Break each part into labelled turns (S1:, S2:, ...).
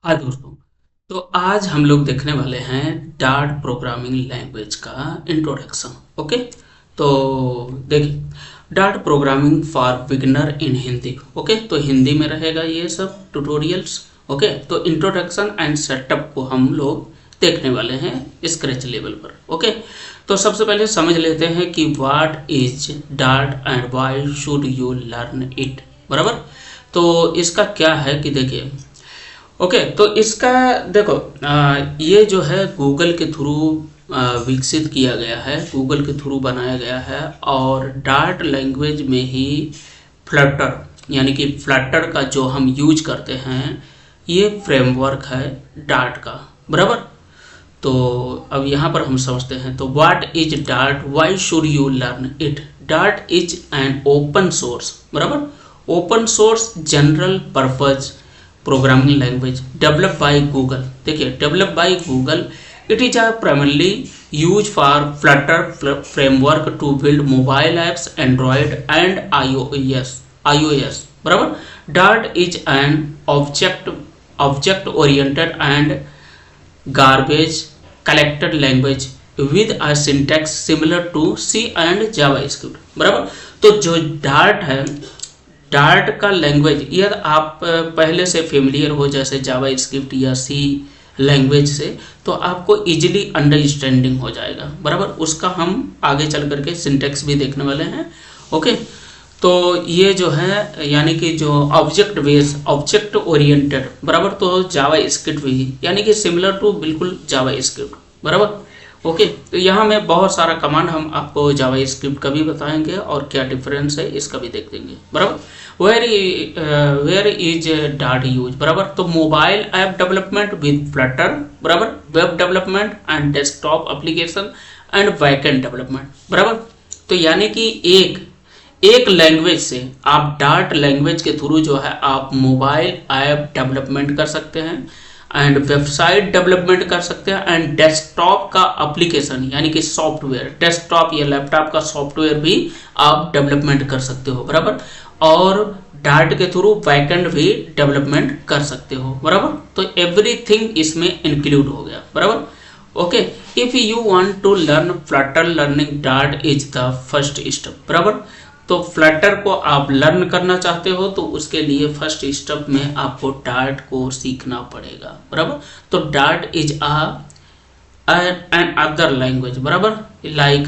S1: हाँ दोस्तों, तो आज हम लोग देखने वाले हैं डार्ट प्रोग्रामिंग लैंग्वेज का इंट्रोडक्शन। ओके, तो देखिए, dart programming for beginner in Hindi. Okay, तो हिंदी में रहेगा ये सब ट्यूटोरियल्स। ओके, तो इंट्रोडक्शन एंड सेटअप को हम लोग देखने वाले हैं स्क्रैच लेवल पर। ओके, तो सबसे पहले समझ लेते हैं कि what is dart and why should you learn it. बराबर, तो इसका क्या है कि देखिए, ओके, तो इसका देखो, ये जो है गूगल के थ्रू विकसित किया गया है, गूगल के थ्रू बनाया गया है। और डार्ट लैंग्वेज में ही फ्लटर यानी कि फ्लटर का जो हम यूज करते हैं, ये फ्रेमवर्क है डार्ट का। बराबर, तो अब यहाँ पर हम समझते हैं। तो what is Dart, why should you learn it. Dart is an open source, बराबर, open source general purpose programming language develop by Google. देखिए, develop by Google, it is a primarily use for Flutter framework to build mobile apps Android and iOS। बराबर, Dart is an object oriented and garbage collected language with a syntax similar to C and JavaScript. बराबर, तो जो dart है, dart का language, यदि आप पहले से फेमिलियर हो जैसे जावा स्क्रिप्ट या सी लैंग्वेज से, तो आपको इजीली अंडरस्टैंडिंग हो जाएगा। बराबर, उसका हम आगे चल करके सिंटेक्स भी देखने वाले हैं। ओके, तो ये जो है यानी कि जो ऑब्जेक्ट बेस, ऑब्जेक्ट ओरिएंटेड, बराबर, तो जावा स्क्रिप्ट भी यानी कि सिमिलर टू बिल्कुल जावा स्क्रिप्ट। बराबर, ओके, तो यहाँ में बहुत सारा कमांड हम आपको जावा स्क्रिप्ट का भी बताएंगे और क्या डिफरेंस है इसका भी देख देंगे। बराबर, वेयर इज डार्ट यूज। बराबर, तो mobile app development with Flutter, बराबर, web development and desktop application and backend development. बराबर, तो यानी कि एक लैंग्वेज से आप डार्ट लैंग्वेज के थ्रू जो है आप मोबाइल ऐप डेवलपमेंट कर सकते हैं एंड वेबसाइट डेवलपमेंट कर सकते हैं एंड डेस्कटॉप का एप्लीकेशन यानी कि सॉफ्टवेयर, डेस्कटॉप या लैपटॉप का सॉफ्टवेयर भी आप डेवलपमेंट कर सकते हो। बराबर, और डार्ट के थ्रू बैकएंड भी डेवलपमेंट कर सकते हो। बराबर, तो एवरीथिंग इसमें इंक्लूड हो गया। बराबर, okay, if you want to learn Flutter, learning Dart is the first step. बराबर, तो फ्लटर को आप लर्न करना चाहते हो तो उसके लिए फर्स्ट स्टेप में आपको डार्ट को सीखना पड़ेगा। बराबर, तो Dart is another language. बराबर, लाइक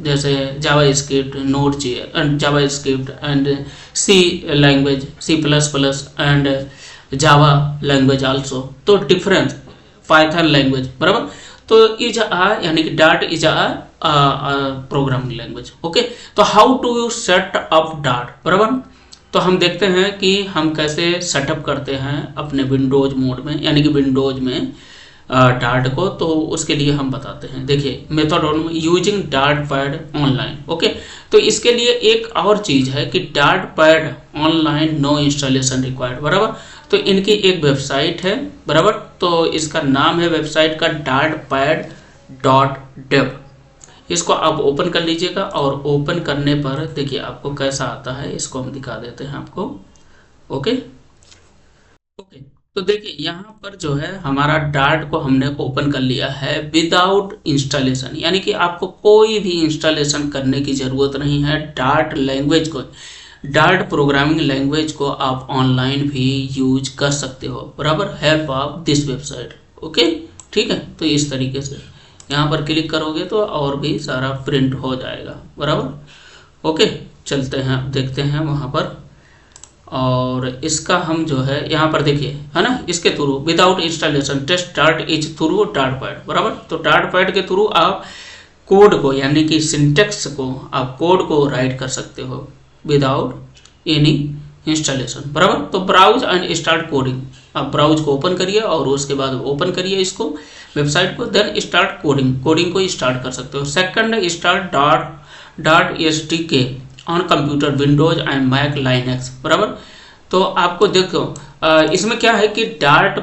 S1: जैसे JavaScript, Node JavaScript and C language, C++ and Java language also, तो डिफरेंट पाइथन लैंग्वेज। बराबर, तो इज यानी कि Dart is programming language. Okay, तो how to you set up Dart. बराबर, तो हम देखते हैं कि हम कैसे सेटअप करते हैं अपने विंडोज मोड में यानी कि विंडोज में डार्ट को, तो उसके लिए हम बताते हैं। देखिए, method using Dart pad online. Okay, तो इसके लिए एक और चीज है कि Dart pad online no installation required. बराबर, तो इनकी एक वेबसाइट है। बराबर, तो इसका नाम है वेबसाइट का dartpad.dev। इसको आप ओपन कर लीजिएगा और ओपन करने पर देखिए आपको कैसा आता है, इसको हम दिखा देते हैं आपको। ओके, ओके, तो देखिए यहाँ पर जो है हमारा डार्ट को हमने ओपन कर लिया है विदाउट इंस्टॉलेशन, यानी कि आपको कोई भी इंस्टॉलेशन करने की जरूरत नहीं है। डार्ट लैंग्वेज को, डार्ट प्रोग्रामिंग लैंग्वेज को आप ऑनलाइन भी यूज कर सकते हो। बराबर, help of this website. Okay, ठीक है, तो इस तरीके से यहाँ पर क्लिक करोगे तो और भी सारा प्रिंट हो जाएगा। बराबर, ओके, चलते हैं, देखते हैं वहाँ पर। और इसका हम जो है यहाँ पर देखिए, है ना, इसके through without installation test Dart is through Dart pad. बराबर, तो डार्ट पैड के थ्रू आप कोड को यानी कि सिंटेक्स को, आप कोड को राइट कर सकते हो विदाउट एनी इंस्टॉलेशन। बराबर, तो ब्राउज एंड स्टार्ट कोडिंग, आप ब्राउज को ओपन करिए और उसके बाद ओपन करिए इसको वेबसाइट को, देन स्टार्ट कोडिंग, कोडिंग को स्टार्ट कर सकते हो। Second, start Dart SDK on computer Windows and Mac Linux. बराबर, तो आपको देखो इसमें क्या है कि डार्ट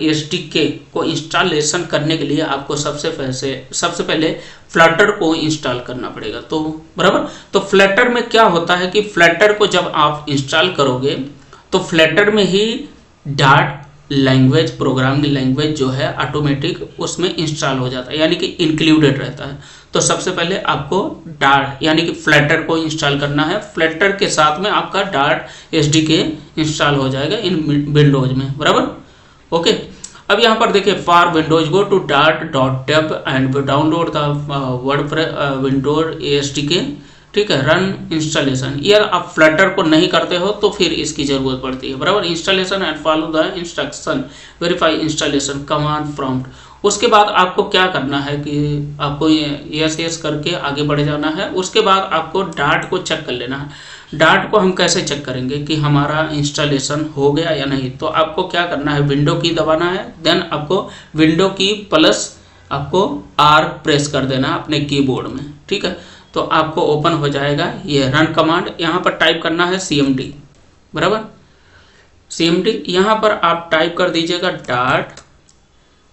S1: SDK को इंस्टॉलेशन करने के लिए आपको सबसे पहले फ्लटर को इंस्टॉल करना पड़ेगा। तो बराबर, तो फ्लटर में क्या होता है कि फ्लटर को जब आप इंस्टॉल करोगे तो फ्लटर में ही डार्ट लैंग्वेज, प्रोग्रामिंग लैंग्वेज जो है ऑटोमेटिक उसमें इंस्टॉल हो जाता है, यानी कि इंक्लूडेड रहता है। तो सबसे पहले आपको डार्ट यानी कि फ्लटर को इंस्टॉल करना है। फ्लटर के साथ में आपका डार्ट एसडीके इंस्टॉल हो जाएगा इन विंडोज में, बराबर। ओके, अब यहाँ पर देखिए for Windows go to dart.dev and download the word Windows SDK, ठीक है, रन इंस्टॉलेशन। यार आप फ्लटर को नहीं करते हो तो फिर इसकी जरूरत पड़ती है, बराबर। Installation and follow the instruction, verify installation command prompt. उसके बाद आपको क्या करना है कि आपको यस यस करके आगे बढ़ जाना है। उसके बाद आपको डार्ट को चेक कर लेना है। डार्ट को हम कैसे चेक करेंगे कि हमारा इंस्टॉलेशन हो गया या नहीं, तो आपको क्या करना है, विंडो की दबाना है, देन आपको विंडो की प्लस आपको आर प्रेस कर देना है अपने कीबोर्ड में, ठीक है। तो आपको ओपन हो जाएगा ये रन कमांड। यहाँ पर टाइप करना है cmd, बराबर। cmd यहाँ पर आप टाइप कर दीजिएगा डार्ट,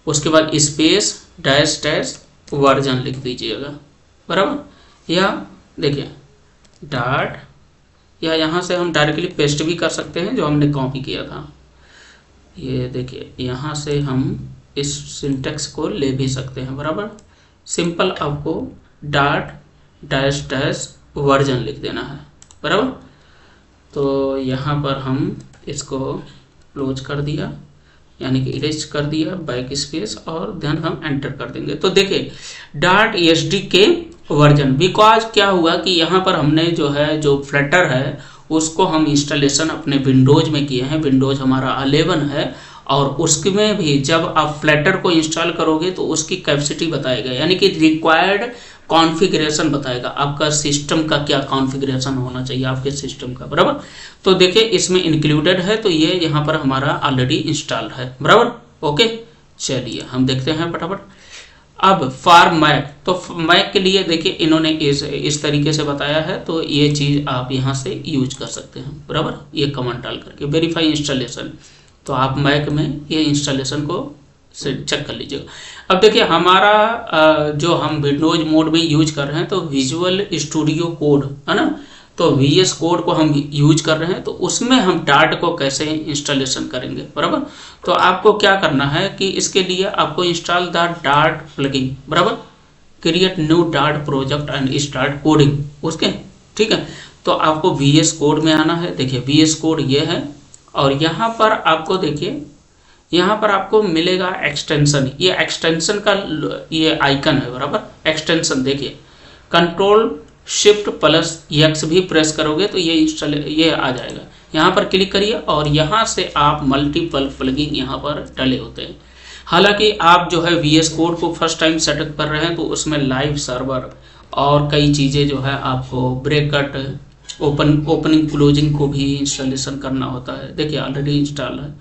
S1: उसके बाद स्पेस डैश डैश वर्जन लिख दीजिएगा, बराबर। या देखिए डार्ट, या यहाँ से हम डायरेक्टली पेस्ट भी कर सकते हैं जो हमने कॉपी किया था। ये देखिए यहाँ से हम इस सिंटेक्स को ले भी सकते हैं, बराबर। सिंपल आपको डार्ट डैश डैश वर्जन लिख देना है, बराबर। तो यहाँ पर हम इसको क्लोज कर दिया, यानी कि इरेज कर दिया, बैक स्पेस, और देन हम एंटर कर देंगे। तो देखिए डार्ट एसडीके वर्जन, बिकॉज क्या हुआ कि यहाँ पर हमने जो है जो फ्लटर है उसको हम इंस्टॉलेशन अपने विंडोज में किए हैं। विंडोज हमारा 11 है और उसमें भी जब आप फ्लटर को इंस्टॉल करोगे तो उसकी कैपेसिटी बताएगा, यानी कि रिक्वायर्ड कॉन्फ़िगरेशन बताएगा, आपका सिस्टम का क्या कॉन्फ़िगरेशन होना चाहिए आपके सिस्टम का, बराबर। तो देखिए इसमें इंक्लूडेड है, तो ये यहाँ पर हमारा ऑलरेडी इंस्टॉल है, बराबर। ओके, चलिए हम देखते हैं फटाफट। अब फॉर मैक, तो मैक के लिए देखिए इन्होंने इस तरीके से बताया है, तो ये चीज़ आप यहाँ से यूज कर सकते हैं, बराबर। ये कमांड डाल करके वेरीफाई इंस्टॉलेशन, तो आप मैक में ये इंस्टॉलेशन को से चेक कर लीजिएगा। अब देखिए हमारा जो हम विंडोज मोड में यूज कर रहे हैं तो विजुअल स्टूडियो कोड है ना, तो VS कोड को हम यूज कर रहे हैं, तो उसमें हम डार्ट को कैसे इंस्टॉलेशन करेंगे, बराबर। तो आपको क्या करना है कि इसके लिए आपको इंस्टॉल द डार्ट प्लगइन, बराबर, create new dart project and start coding, उसके, ठीक है। तो आपको VS कोड में आना है, देखिए VS कोड ये है, और यहाँ पर आपको देखिए यहाँ पर आपको मिलेगा एक्सटेंशन, ये एक्सटेंशन का ये आइकन है, बराबर। एक्सटेंशन देखिए कंट्रोल शिफ्ट प्लस एक्स भी प्रेस करोगे तो ये आ जाएगा। यहाँ पर क्लिक करिए और यहाँ से आप मल्टीपल प्लगइन यहाँ पर डले होते हैं। हालांकि आप जो है VS कोड को फर्स्ट टाइम सेटअप कर रहे हैं तो उसमें लाइव सर्वर और कई चीज़ें जो है आपको ब्रेकट ओपनिंग क्लोजिंग को भी इंस्टॉलेशन करना होता है। देखिए ऑलरेडी इंस्टॉल है,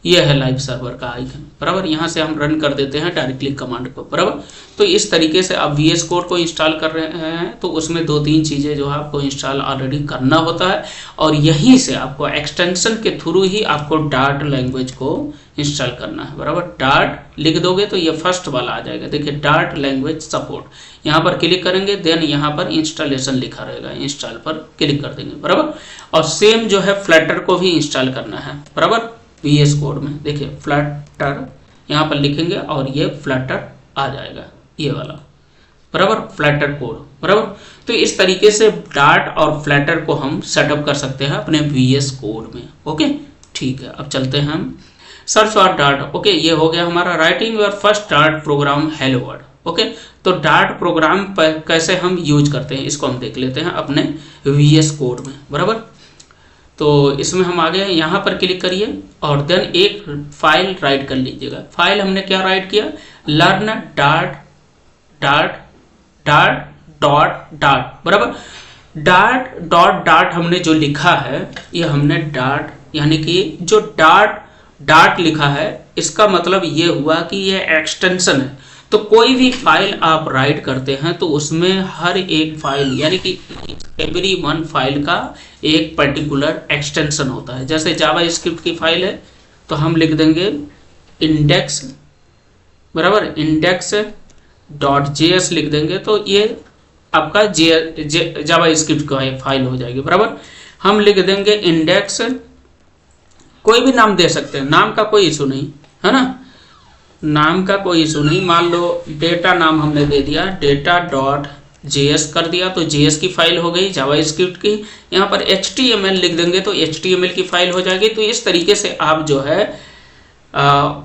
S1: यह है लाइव सर्वर का आइकन, बराबर। यहाँ से हम रन कर देते हैं डायरेक्टली कमांड को, बराबर। तो इस तरीके से आप VS कोड को इंस्टॉल कर रहे हैं तो उसमें 2-3 चीज़ें जो है आपको इंस्टॉल ऑलरेडी करना होता है, और यहीं से आपको एक्सटेंशन के थ्रू ही आपको डार्ट लैंग्वेज को इंस्टॉल करना है, बराबर। डार्ट लिख दोगे तो ये फर्स्ट वाला आ जाएगा, देखिए डार्ट लैंग्वेज सपोर्ट, यहाँ पर क्लिक करेंगे, देन यहाँ पर इंस्टॉलेशन लिखा रहेगा, इंस्टॉल पर क्लिक कर देंगे, बराबर। और सेम जो है फ्लटर को भी इंस्टॉल करना है, बराबर। VS कोड में देखिए फ्लटर यहाँ पर लिखेंगे और ये फ्लटर आ जाएगा, ये वाला, बराबर, फ्लटर कोड, बराबर। तो इस तरीके से डार्ट और फ्लटर को हम सेटअप कर सकते हैं अपने VS कोड में। ओके, ठीक है, अब चलते हैं हम सर्च फॉर डार्ट। ओके, ये हो गया हमारा writing your first Dart program hello world. Okay, तो डार्ट प्रोग्राम पर कैसे हम यूज करते हैं इसको हम देख लेते हैं अपने VS कोड में, बराबर। तो इसमें हम आ गए, यहाँ पर क्लिक करिए और देन एक फाइल राइट कर लीजिएगा। फाइल हमने क्या राइट किया, learn dart dart dart dot dart, बराबर। डार्ट डॉट डार्ट हमने जो लिखा है ये हमने डार्ट, यानी कि जो डार्ट लिखा है इसका मतलब ये हुआ कि ये एक्सटेंशन है। तो कोई भी फाइल आप राइट करते हैं तो उसमें हर एक फाइल, यानी कि एवरी वन फाइल का एक पर्टिकुलर एक्सटेंशन होता है। जैसे जावा स्क्रिप्ट की फाइल है तो हम लिख देंगे इंडेक्स, बराबर, इंडेक्स डॉट JS लिख देंगे तो ये आपका जावा स्क्रिप्ट का फाइल हो जाएगी, बराबर। हम लिख देंगे इंडेक्स कोई भी नाम दे सकते हैं, नाम का कोई इशू नहीं है ना, नाम का कोई इशू नहीं। मान लो डेटा नाम हमने दे दिया, डेटा डॉट JS कर दिया तो JS की फाइल हो गई जावास्क्रिप्ट की। यहाँ पर HTML लिख देंगे तो HTML की फाइल हो जाएगी। तो इस तरीके से आप जो है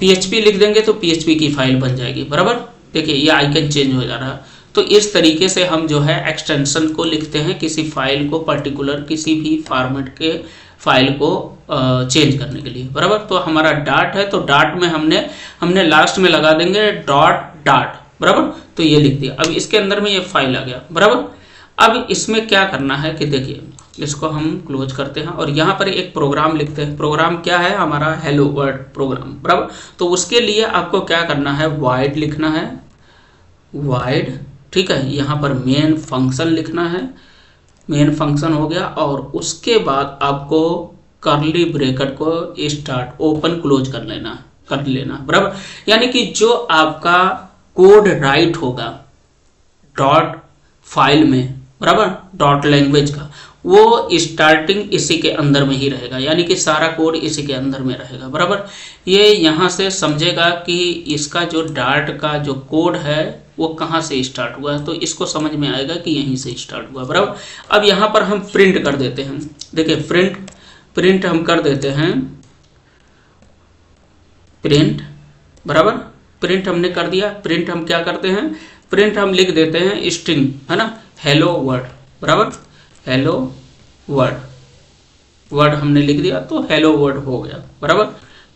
S1: PHP लिख देंगे तो PHP की फाइल बन जाएगी, बराबर। देखिए ये आइकन चेंज हो जा रहा है। तो इस तरीके से हम जो है एक्सटेंशन को लिखते हैं किसी फाइल को, पर्टिकुलर किसी भी फॉर्मेट के फाइल को चेंज करने के लिए, बराबर। तो हमारा डॉट है तो डॉट में हमने लास्ट में लगा देंगे डॉट, बराबर। तो ये लिख दिया। अब इसके अंदर में ये फाइल आ गया, बराबर। अब इसमें क्या करना है कि देखिए इसको हम क्लोज करते हैं और यहाँ पर एक प्रोग्राम लिखते हैं। प्रोग्राम क्या है हमारा, हेलो वर्ल्ड प्रोग्राम, बराबर। तो उसके लिए आपको क्या करना है, वाइड लिखना है, वाइड, ठीक है। यहाँ पर मेन फंक्शन लिखना है, मेन फंक्शन हो गया। और उसके बाद आपको कर्ली ब्रैकेट को स्टार्ट ओपन क्लोज कर लेना, बराबर। यानी कि जो आपका कोड राइट होगा डॉट फाइल में, बराबर, डॉट लैंग्वेज का, वो स्टार्टिंग इसी के अंदर में ही रहेगा, यानी कि सारा कोड इसी के अंदर में रहेगा, बराबर। ये यहाँ से समझेगा कि इसका जो डॉट का जो कोड है वो कहाँ से स्टार्ट हुआ है, तो इसको समझ में आएगा कि यहीं से स्टार्ट हुआ, बराबर। अब यहाँ पर हम प्रिंट कर देते हैं। देखिए प्रिंट हम कर देते हैं, प्रिंट, बराबर। प्रिंट हमने कर दिया। प्रिंट हम क्या करते हैं, प्रिंट हम लिख देते हैं स्ट्रिंग, है ना, हेलो वर्ड, बराबर। हेलो वर्ड हमने लिख दिया तो हेलो वर्ड हो गया, बराबर।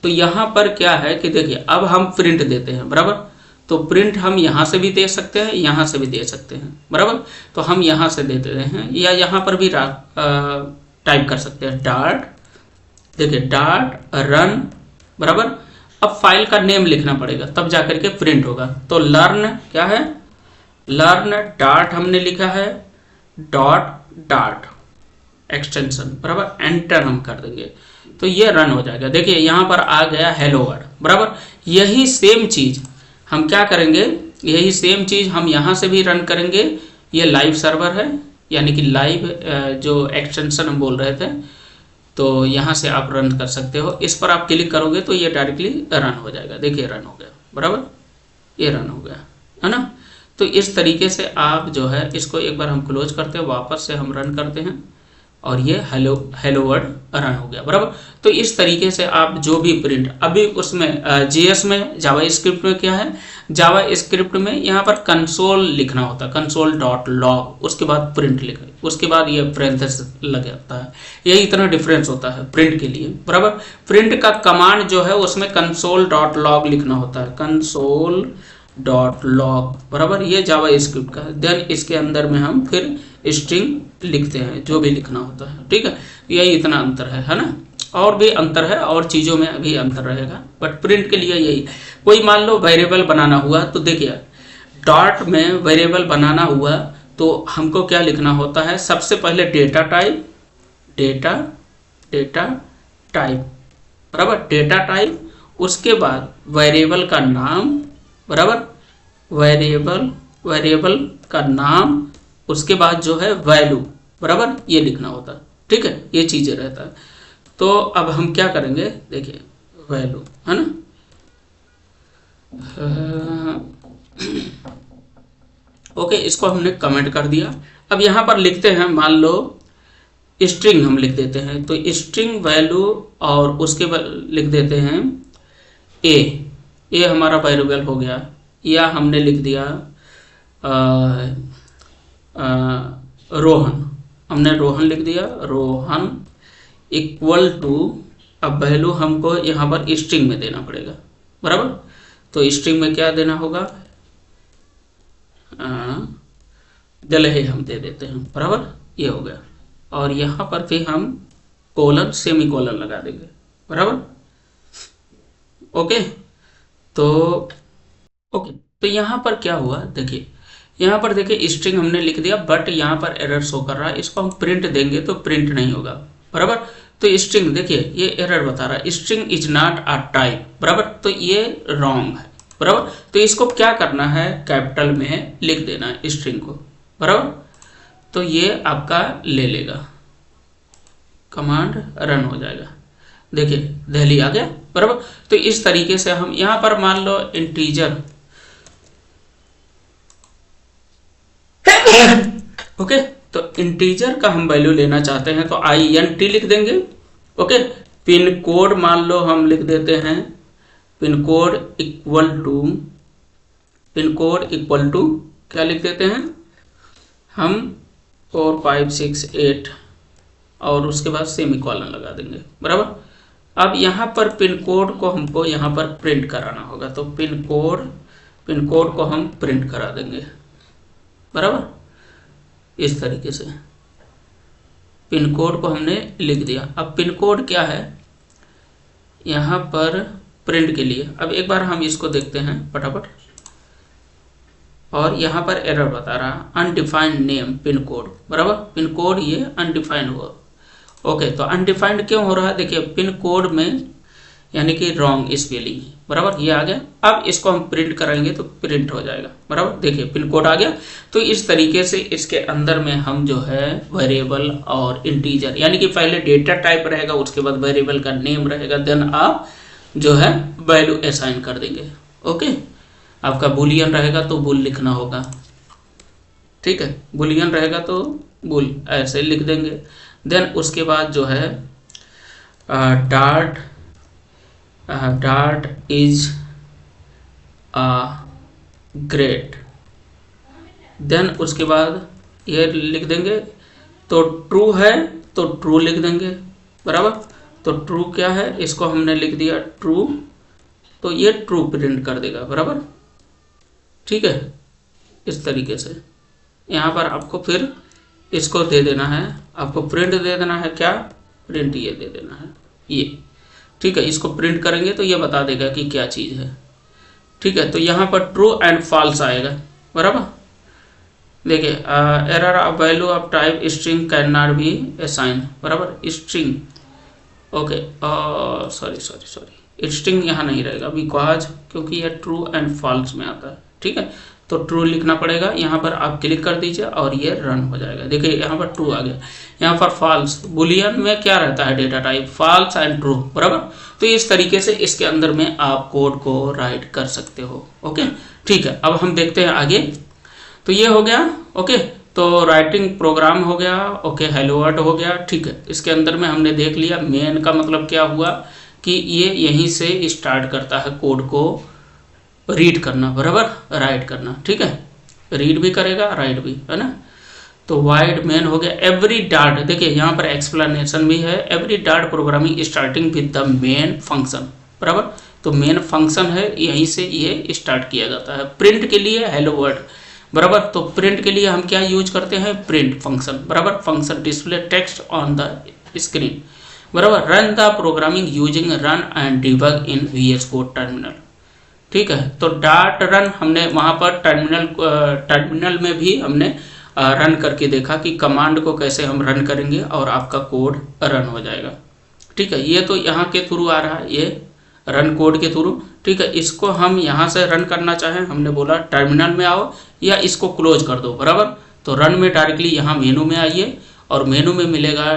S1: तो यहाँ पर क्या है कि देखिए अब हम प्रिंट देते हैं, बराबर। तो प्रिंट हम यहाँ से भी दे सकते हैं, यहाँ से भी दे सकते हैं, बराबर। तो हम यहाँ से देते हैं या यहाँ पर भी टाइप कर सकते हैं डॉट, देखिए डॉट रन, बराबर। अब फाइल का नेम लिखना पड़ेगा तब जाकर के प्रिंट होगा। तो लर्न क्या है, लर्न डॉट हमने लिखा है, डॉट एक्सटेंशन, बराबर। एंटर हम कर देंगे तो ये रन हो जाएगा। देखिए यहाँ पर आ गया हेलो वर्ड, बराबर। यही सेम चीज हम क्या करेंगे, यही सेम चीज हम यहाँ से भी रन करेंगे। ये लाइव सर्वर है, यानी कि लाइव जो एक्सटेंशन हम बोल रहे थे, तो यहाँ से आप रन कर सकते हो। इस पर आप क्लिक करोगे तो ये डायरेक्टली रन हो जाएगा। देखिए रन हो गया, बराबर, ये रन हो गया, है ना। तो इस तरीके से आप जो है इसको एक बार हम क्लोज करते हैं, वापस से हम रन करते हैं और ये हेलो वर्ड रन हो गया, बराबर। तो इस तरीके से आप जो भी प्रिंट, अभी उसमें JS में, जावास्क्रिप्ट में क्या है, जावास्क्रिप्ट में यहाँ पर कंसोल लिखना होता है, कंसोल डॉट लॉग, उसके बाद प्रिंट लिखा, उसके बाद ये पैरेंथेसिस लग जाता है। यही इतना डिफरेंस होता है प्रिंट के लिए, बराबर। प्रिंट का कमांड जो है उसमें कंसोल डॉट लॉग लिखना होता है, कंसोल डॉट लॉग, बराबर। ये जावास्क्रिप्ट का। देन इसके अंदर में हम फिर स्ट्रिंग लिखते हैं, जो भी लिखना होता है, ठीक है। यही इतना अंतर है ना। और भी अंतर है और चीज़ों में भी अंतर रहेगा, बट प्रिंट के लिए यही। कोई मान लो वेरिएबल बनाना हुआ तो देखिए डॉट में वेरिएबल बनाना हुआ तो हमको क्या लिखना होता है, सबसे पहले डेटा टाइप, बराबर, डेटा टाइप। उसके बाद वेरिएबल का नाम, बराबर, वेरिएबल का नाम। उसके बाद जो है वैल्यू, बराबर, ये लिखना होता है, ठीक है। ये चीजें रहता है। तो अब हम क्या करेंगे, देखिए वैल्यू, है ना। ओके, इसको हमने कमेंट कर दिया। अब यहाँ पर लिखते हैं, मान लो स्ट्रिंग हम लिख देते हैं, तो स्ट्रिंग वैल्यू और उसके बाद लिख देते हैं ए हमारा वेरिएबल हो गया। या हमने लिख दिया रोहन, हमने रोहन लिख दिया, रोहन इक्वल टू, अब वैल्यू हमको यहाँ पर स्ट्रिंग में देना पड़ेगा, बराबर। तो स्ट्रिंग में क्या देना होगा, दलहे हम दे देते हैं, बराबर, ये हो गया। और यहाँ पर भी हम कोलन, सेमी कोलन लगा देंगे, बराबर। ओके, तो यहाँ पर क्या हुआ, देखिए यहाँ पर देखिए स्ट्रिंग हमने लिख दिया, बट यहाँ पर एरर शो कर रहा है। इसको हम प्रिंट देंगे तो प्रिंट नहीं होगा, बराबर। तो स्ट्रिंग देखिए ये एरर बता रहा है, string is not a type, बराबर। तो ये रॉन्ग है, बराबर। तो इसको क्या करना है, कैपिटल में लिख देना है स्ट्रिंग को, बराबर। तो ये आपका ले लेगा, कमांड रन हो जाएगा। देखिए दिल्ली आ गया बराबर। तो इस तरीके से हम यहाँ पर मान लो इंटीजर ओके, तो इंटीजर का हम वैल्यू लेना चाहते हैं तो INT लिख देंगे। ओके, पिन कोड मान लो हम लिख देते हैं पिन कोड इक्वल टू क्या लिख देते हैं हम 4568 और उसके बाद सेमीकोलन लगा देंगे बराबर। अब यहाँ पर पिन कोड को हमको यहाँ पर प्रिंट कराना होगा, तो पिन कोड को हम प्रिंट करा देंगे बराबर। इस तरीके से पिन कोड को हमने लिख दिया। अब पिन कोड क्या है यहाँ पर प्रिंट के लिए, अब एक बार हम इसको देखते हैं फटाफट। और यहाँ पर एरर बता रहा अनडिफाइंड नेम पिन कोड बराबर, पिन कोड ये अनडिफाइंड हुआ। ओके, तो अनडिफाइंड क्यों हो रहा है, देखिए पिन कोड में यानी कि रॉन्ग स्पेलिंग बराबर, ये आ गया। अब इसको हम प्रिंट कराएंगे तो प्रिंट हो जाएगा बराबर, देखिए पिन कोड आ गया। तो इस तरीके से इसके अंदर में हम जो है वेरिएबल और इंटीजर यानी कि पहले डेटा टाइप रहेगा, उसके बाद वेरिएबल का नेम रहेगा, देन आप जो है वैल्यू असाइन कर देंगे। ओके, आपका बुलियन रहेगा तो बुल लिखना होगा, ठीक है, बुलियन रहेगा तो बुल ऐसे लिख देंगे। देन उसके बाद जो है डार्ट इज ग्रेट, देन उसके बाद ये लिख देंगे। तो ट्रू है तो ट्रू लिख देंगे बराबर। तो ट्रू क्या है, इसको हमने लिख दिया ट्रू, तो ये ट्रू प्रिंट कर देगा बराबर, ठीक है। इस तरीके से यहाँ पर आपको फिर इसको दे देना है, आपको प्रिंट दे देना है, क्या प्रिंट ये दे देना है ये, ठीक है। इसको प्रिंट करेंगे तो ये बता देगा कि क्या चीज़ है, ठीक है। तो यहाँ पर ट्रू एंड फॉल्स आएगा बराबर। देखिए error of value of type string can not be assign बराबर, स्ट्रिंग ओके सॉरी स्ट्रिंग यहाँ नहीं रहेगा बिकॉज क्योंकि ये ट्रू एंड फॉल्स में आता है, ठीक है। तो ट्रू लिखना पड़ेगा, यहाँ पर आप क्लिक कर दीजिए और ये रन हो जाएगा। देखिए यहाँ पर ट्रू आ गया, यहाँ पर फॉल्स, बुलियन में क्या रहता है data type false and true बराबर। तो इस तरीके से इसके अंदर में आप कोड को राइट कर सकते हो। ओके, ठीक है। अब हम देखते हैं आगे। तो ये हो गया ओके, तो राइटिंग प्रोग्राम हो गया, ओके हेलो वर्ल्ड हो गया, ठीक है। इसके अंदर में हमने देख लिया मेन का मतलब क्या हुआ कि ये यहीं से स्टार्ट करता है कोड को रीड करना बराबर, राइट करना, ठीक है। रीड भी करेगा राइट भी, है ना। तो वाइड मेन हो गया। एवरी डार्ट, देखिए यहाँ पर एक्सप्लेनेशन भी है, every dart programming starting with the main function बराबर। तो मेन फंक्शन है, यहीं से ये स्टार्ट किया जाता है। प्रिंट के लिए हेलो वर्ल्ड बराबर, तो प्रिंट के लिए हम क्या यूज करते हैं प्रिंट फंक्शन बराबर, function display text on the screen बराबर। Run the programming using run and debug in VS code terminal, ठीक है। तो डार्ट रन हमने वहाँ पर टर्मिनल में भी हमने रन करके देखा कि कमांड को कैसे हम रन करेंगे और आपका कोड रन हो जाएगा, ठीक है। ये तो यहाँ के थ्रू आ रहा है, ये रन कोड के थ्रू, ठीक है। इसको हम यहाँ से रन करना चाहें, हमने बोला टर्मिनल में आओ या इसको क्लोज कर दो बराबर। तो रन में डायरेक्टली यहाँ मेनू में आइए और मेनू में मिलेगा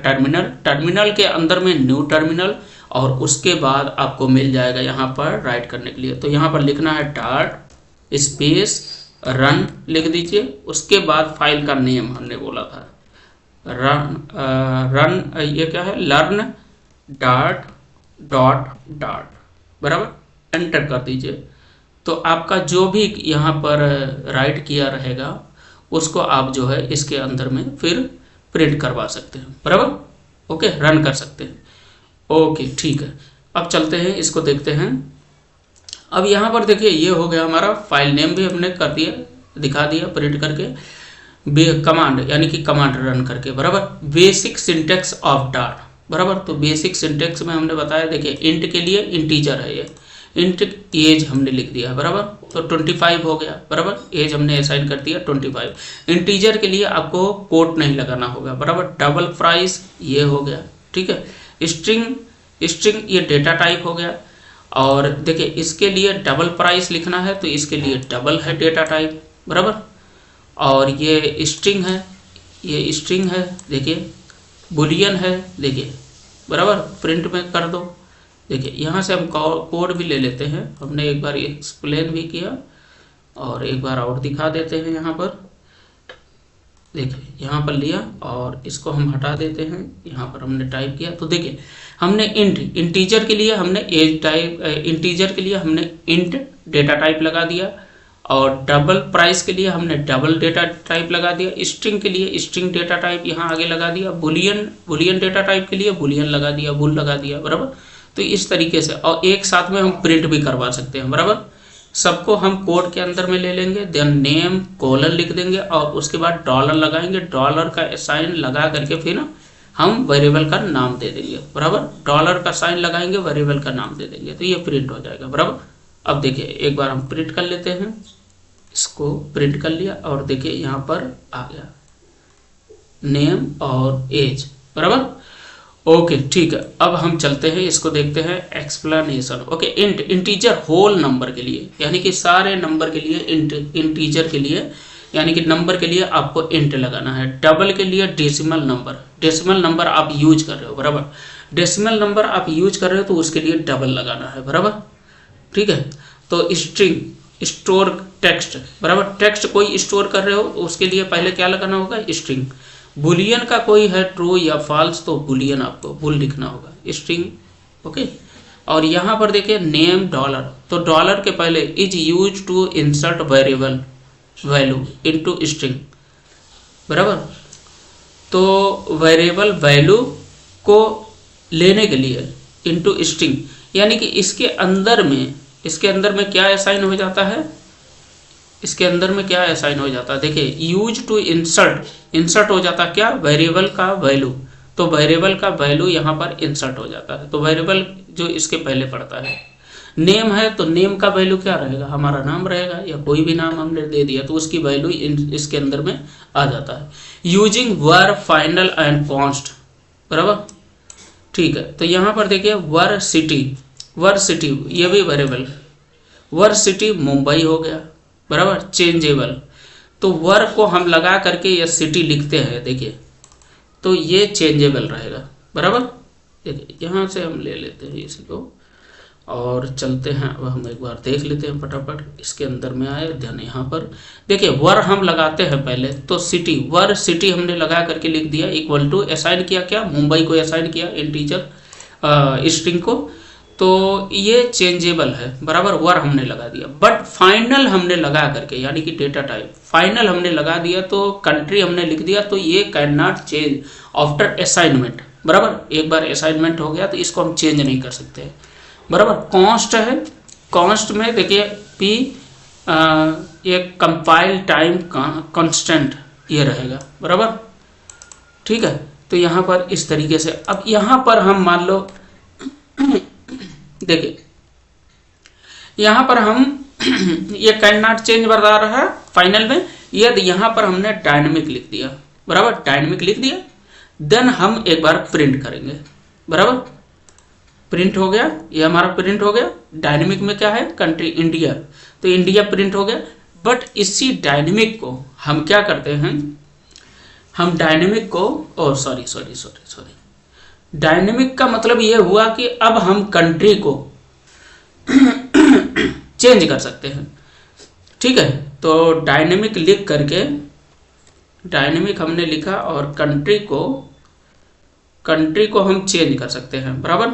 S1: टर्मिनल के अंदर में न्यू टर्मिनल और उसके बाद आपको मिल जाएगा यहाँ पर राइट करने के लिए। तो यहाँ पर लिखना है डार्ट स्पेस रन लिख दीजिए, उसके बाद फाइल का नेम हमने बोला था रन ये क्या है लर्न डार्ट डॉट बराबर, एंटर कर दीजिए। तो आपका जो भी यहाँ पर राइट किया रहेगा उसको आप जो है इसके अंदर में फिर प्रिंट करवा सकते हैं बराबर, ओके, रन कर सकते हैं। ओके, ठीक है। अब चलते हैं इसको देखते हैं। अब यहाँ पर देखिए ये हो गया हमारा फाइल नेम भी हमने कर दिया, दिखा दिया प्रिंट करके, कमांड यानी कि कमांड रन करके बराबर। बेसिक सिंटेक्स ऑफ डार्ट बराबर, तो बेसिक सिंटेक्स में हमने बताया, देखिए इंट के लिए इंटीजर है ये, इंट एज हमने लिख दिया बराबर, तो 25 हो गया बराबर, एज हमने असाइन कर दिया 25। इंटीजर के लिए आपको कोट नहीं लगाना होगा बराबर। डबल प्राइस ये हो गया, ठीक है। स्ट्रिंग ये डेटा टाइप हो गया, और देखिए इसके लिए डबल प्राइस लिखना है तो इसके लिए डबल है डेटा टाइप बराबर। और ये स्ट्रिंग है, ये स्ट्रिंग है, देखिए बुलियन है, देखिए बराबर, प्रिंट में कर दो। देखिए यहाँ से हम कोड भी ले लेते हैं, हमने एक बार एक्सप्लेन भी किया और एक बार और दिखा देते हैं। यहाँ पर देखिए, यहाँ पर लिया और इसको हम हटा देते हैं। यहाँ पर हमने टाइप किया तो देखिए हमने इंटीजर के लिए हमने एज टाइप, इंटीजर के लिए हमने इंट डेटा टाइप लगा दिया, और डबल प्राइस के लिए हमने डबल डेटा टाइप लगा दिया, स्ट्रिंग के लिए स्ट्रिंग डेटा टाइप यहाँ आगे लगा दिया, बुलियन डेटा टाइप के लिए बुलियन लगा दिया, बुल लगा दिया, बराबर। तो इस तरीके से, और एक साथ में हम प्रिंट भी करवा सकते हैं, बराबर। सबको हम कोड के अंदर में ले लेंगे, देन नेम कोलन लिख देंगे और उसके बाद डॉलर लगाएंगे, डॉलर का साइन लगा करके फिर हम वेरिएबल का नाम दे देंगे, बराबर। डॉलर का साइन लगाएंगे, वेरिएबल का नाम दे देंगे, तो ये प्रिंट हो जाएगा, बराबर। अब देखिए एक बार हम प्रिंट कर लेते हैं, इसको प्रिंट कर लिया और देखिए यहाँ पर आ गया नेम और एज, बराबर। ओके ठीक है, अब हम चलते हैं, इसको देखते हैं explanation. Okay, integer whole number के लिए, यानी कि सारे नंबर के लिए, इंटीजर के लिए यानी कि नंबर के लिए आपको इंट लगाना है। डबल के लिए डेसिमल नंबर आप यूज कर रहे हो, बराबर। डेसिमल नंबर आप यूज कर रहे हो तो उसके लिए डबल लगाना है, बराबर, ठीक है। तो स्ट्रिंग, स्टोर टेक्स्ट, बराबर, टेक्स्ट कोई स्टोर कर रहे हो तो उसके लिए पहले क्या लगाना होगा, स्ट्रिंग। बुलियन का कोई है ट्रू या फॉल्स तो बुलियन आपको बुल लिखना होगा, स्ट्रिंग, ओके। और यहाँ पर देखिए नेम डॉलर, तो डॉलर के पहले is use to insert variable value into string, बराबर। तो वेरिएबल वैल्यू को लेने के लिए इनटू स्ट्रिंग, यानी कि इसके अंदर में क्या असाइन हो जाता है, इसके अंदर में क्या असाइन हो जाता है, देखिए यूज टू इंसर्ट हो जाता है क्या, वेरिएबल का वैल्यू। तो वेरिएबल का वैल्यू यहाँ पर इंसर्ट हो जाता है, तो वेरिएबल जो इसके पहले पड़ता है। नेम है तो नेम का वैल्यू क्या रहेगा, हमारा नाम रहेगा, या कोई भी नाम हमने दे दिया तो उसकी वैल्यू इसके अंदर में आ जाता है। Using were, final and const, बराबर, ठीक है। तो यहाँ पर देखिए वर सिटी ये भी वेरिएबल, वर सिटी मुंबई हो गया, बराबर, चेंजेबल। तो वर को हम लगा करके ये सिटी लिखते हैं, देखिए तो ये चेंजेबल रहेगा, बराबर। देखिए यहाँ से हम ले लेते हैं इसको और चलते हैं। अब हम एक बार देख लेते हैं फटाफट, इसके अंदर में आए, ध्यान यहाँ पर देखिए वर हम लगाते हैं पहले, तो सिटी, वर सिटी हमने लगा करके लिख दिया, इक्वल टू असाइन किया क्या, मुंबई को असाइन किया इंटीजर स्ट्रिंग को, तो ये चेंजेबल है, बराबर, वर हमने लगा दिया। बट फाइनल हमने लगा करके, यानी कि डेटा टाइप फाइनल हमने लगा दिया, तो कंट्री हमने लिख दिया, तो ये can not change after assignment, बराबर। एक बार असाइनमेंट हो गया तो इसको हम चेंज नहीं कर सकते, बराबर। कॉन्स्ट है, कॉन्स्ट में देखिए पी ये कंपाइल टाइम कांस्टेंट ये रहेगा, बराबर, ठीक है। तो यहाँ पर इस तरीके से, अब यहाँ पर हम मान लो देखिए यहाँ पर हम ये कैन नॉट चेंज बता रहा है फाइनल में, यदि यहाँ पर हमने डायनेमिक लिख दिया, बराबर, डायनेमिक लिख दिया, देन हम एक बार प्रिंट करेंगे, बराबर। प्रिंट हो गया, ये हमारा प्रिंट हो गया। डायनेमिक में क्या है, कंट्री इंडिया, तो इंडिया प्रिंट हो गया। बट इसी डायनेमिक को हम क्या करते हैं, हम डायनेमिक को सॉरी डायनेमिक का मतलब ये हुआ कि अब हम कंट्री को चेंज कर सकते हैं, ठीक है। तो डायनेमिक लिख करके, डायनेमिक हमने लिखा और कंट्री को हम चेंज कर सकते हैं, बराबर।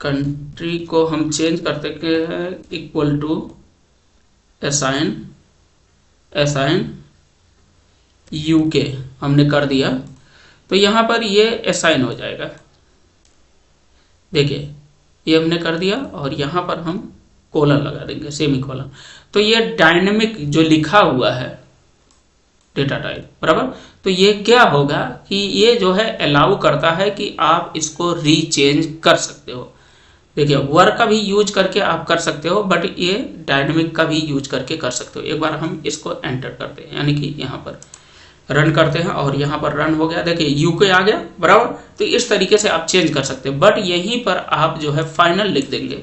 S1: कंट्री को हम चेंज कर सकते हैं, इक्वल टू असाइन यूके हमने कर दिया, तो यहाँ पर ये असाइन हो जाएगा, देखिए ये हमने कर दिया और यहाँ पर हम कोलन लगा देंगे, सेमी कोलन। तो ये डायनेमिक जो लिखा हुआ है डेटा टाइप, बराबर, तो ये क्या होगा कि ये जो है अलाउ करता है कि आप इसको रीचेंज कर सकते हो। देखिए वर का भी यूज करके आप कर सकते हो, बट ये डायनेमिक का भी यूज करके कर सकते हो। एक बार हम इसको एंटर करते हैं, यानी कि यहाँ पर रन करते हैं और यहाँ पर रन हो गया, देखिए यूके आ गया, बराबर। तो इस तरीके से आप चेंज कर सकते हैं, बट यहीं पर आप जो है फाइनल लिख देंगे,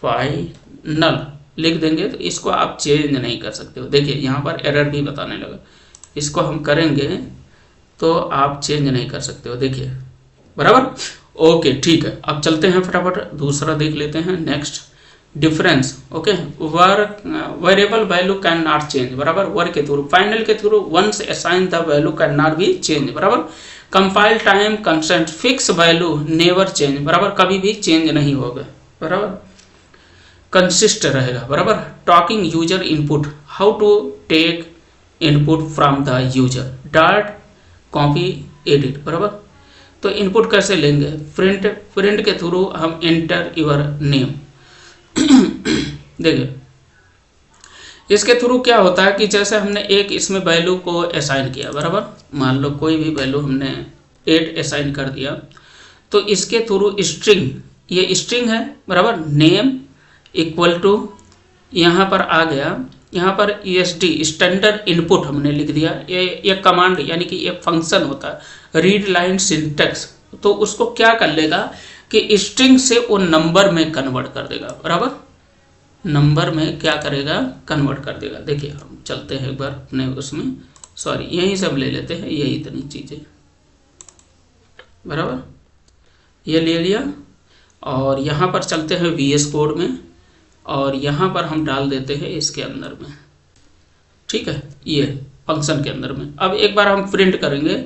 S1: फाइनल लिख देंगे, तो इसको आप चेंज नहीं कर सकते हो। देखिए यहाँ पर एरर भी बताने लगा, इसको हम करेंगे तो आप चेंज नहीं कर सकते हो। देखिए बराबर। ओके ठीक है, अब चलते हैं फटाफट दूसरा देख लेते हैं। Next difference, okay, work variable value cannot change, बराबर, वर्क के थ्रू, फाइनल के through once assign the value cannot be change, बराबर। Compile time constant fix value never change, बराबर, कभी भी चेंज नहीं होगा, बराबर, कंसिस्ट रहेगा, बराबर। Talking user input, how to take input from the user, Dart copy edit, बराबर। तो इनपुट कैसे लेंगे, प्रिंट के थ्रू हम एंटर योर नेम। देखिए इसके थ्रू क्या होता है कि जैसे हमने एक इसमें वैल्यू को असाइन किया, बराबर, मान लो कोई भी वैल्यू हमने 8 असाइन कर दिया, तो इसके थ्रू स्ट्रिंग, ये स्ट्रिंग है, बराबर, नेम इक्वल टू, यहाँ पर आ गया, यहाँ पर ESD स्टैंडर्ड इनपुट हमने लिख दिया। ये कमांड यानी कि ये फंक्शन होता है रीड लाइन सिंटेक्स, तो उसको क्या कर लेगा कि स्ट्रिंग से वो नंबर में कन्वर्ट कर देगा, बराबर, नंबर में क्या करेगा, कन्वर्ट कर देगा। देखिए हम चलते हैं एक बार अपने उसमें, सॉरी यहीं से हम ले लेते हैं, यही इतनी चीज़ें, बराबर, ये ले लिया, और यहाँ पर चलते हैं VS कोड में, और यहाँ पर हम डाल देते हैं इसके अंदर में, ठीक है, ये फंक्शन के अंदर में। अब एक बार हम प्रिंट करेंगे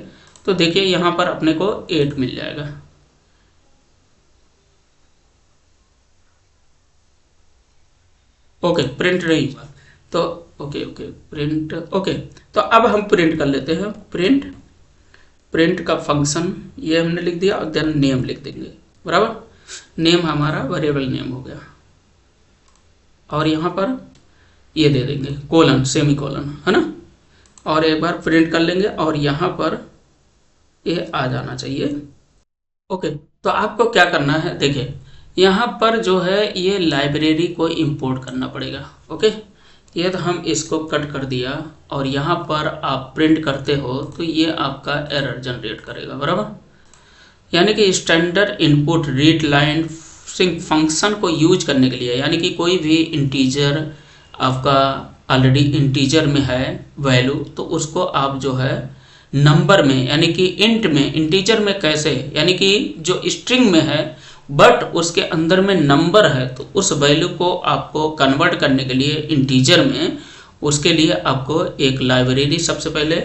S1: तो देखिए यहाँ पर अपने को 8 मिल जाएगा, ओके, प्रिंट नहीं हुआ तो ओके प्रिंट, ओके, तो अब हम प्रिंट कर लेते हैं। प्रिंट का फंक्शन ये हमने लिख दिया, और देन नेम लिख देंगे, बराबर, नेम हमारा वेरिएबल नेम हो गया, और यहाँ पर ये दे देंगे कोलन, सेमी कोलन, है ना, और एक बार प्रिंट कर लेंगे, और यहाँ पर ये आ जाना चाहिए। ओके, तो आपको क्या करना है, देखिए यहाँ पर जो है ये लाइब्रेरी को इंपोर्ट करना पड़ेगा, ओके, ये तो हम इसको कट कर दिया, और यहाँ पर आप प्रिंट करते हो तो ये आपका एरर जनरेट करेगा, बराबर, यानी कि standard input read line function को यूज करने के लिए, यानी कि कोई भी इंटीजर आपका ऑलरेडी इंटीजर में है वैल्यू, तो उसको आप जो है नंबर में, यानी कि इंट में, इंटीजर में कैसे, यानी कि जो स्ट्रिंग में है बट उसके अंदर में नंबर है, तो उस वैल्यू को आपको कन्वर्ट करने के लिए इंटीजर में, उसके लिए आपको एक लाइब्रेरी, सबसे पहले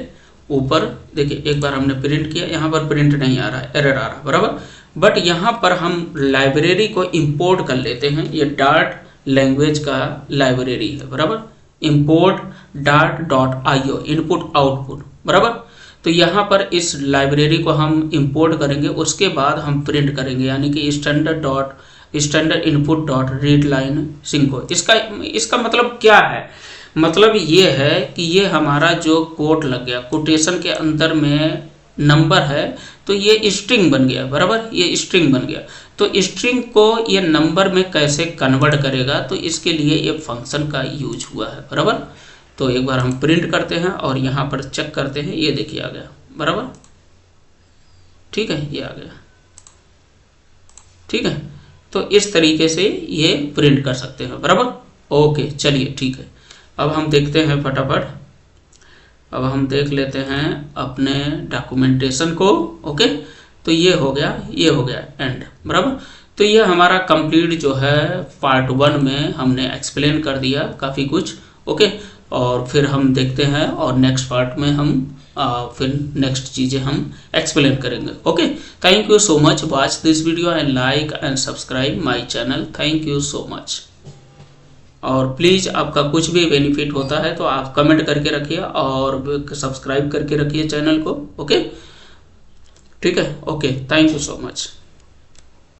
S1: ऊपर देखिए एक बार हमने प्रिंट किया, यहाँ पर प्रिंट नहीं आ रहा है, एरर आ रहा है, बराबर, बट यहाँ पर हम लाइब्रेरी को इंपोर्ट कर लेते हैं। ये डार्ट लैंग्वेज का लाइब्रेरी है, बराबर, इंपोर्ट dart.io इनपुट आउटपुट, बराबर। तो यहाँ पर इस लाइब्रेरी को हम इंपोर्ट करेंगे, उसके बाद हम प्रिंट करेंगे, यानी कि standard input dot read line sync. इसका मतलब क्या है, मतलब ये है कि ये हमारा जो कोट लग गया, कोटेशन के अंदर में नंबर है, तो ये स्ट्रिंग बन गया, बराबर, ये स्ट्रिंग बन गया, तो स्ट्रिंग को ये नंबर में कैसे कन्वर्ट करेगा, तो इसके लिए ये फंक्शन का यूज हुआ है, बराबर। तो एक बार हम प्रिंट करते हैं और यहाँ पर चेक करते हैं, ये देखिए आ गया, बराबर, ठीक है, ये आ गया, ठीक है। तो इस तरीके से ये प्रिंट कर सकते हैं, बराबर। ओके चलिए ठीक है, अब हम देखते हैं फटाफट, अब हम देख लेते हैं अपने डॉक्यूमेंटेशन को। ओके, तो ये हो गया एंड, बराबर। तो ये हमारा कंप्लीट जो है पार्ट 1 में हमने एक्सप्लेन कर दिया काफ़ी कुछ। ओके, और फिर हम देखते हैं और नेक्स्ट पार्ट में हम फिर नेक्स्ट चीज़ें हम एक्सप्लेन करेंगे। Okay, thank you so much, watch this video and like and subscribe my channel, thank you so much. और प्लीज़ आपका कुछ भी बेनिफिट होता है तो आप कमेंट करके रखिए और सब्सक्राइब करके रखिए चैनल को। ओके, ठीक है, okay, thank you so much.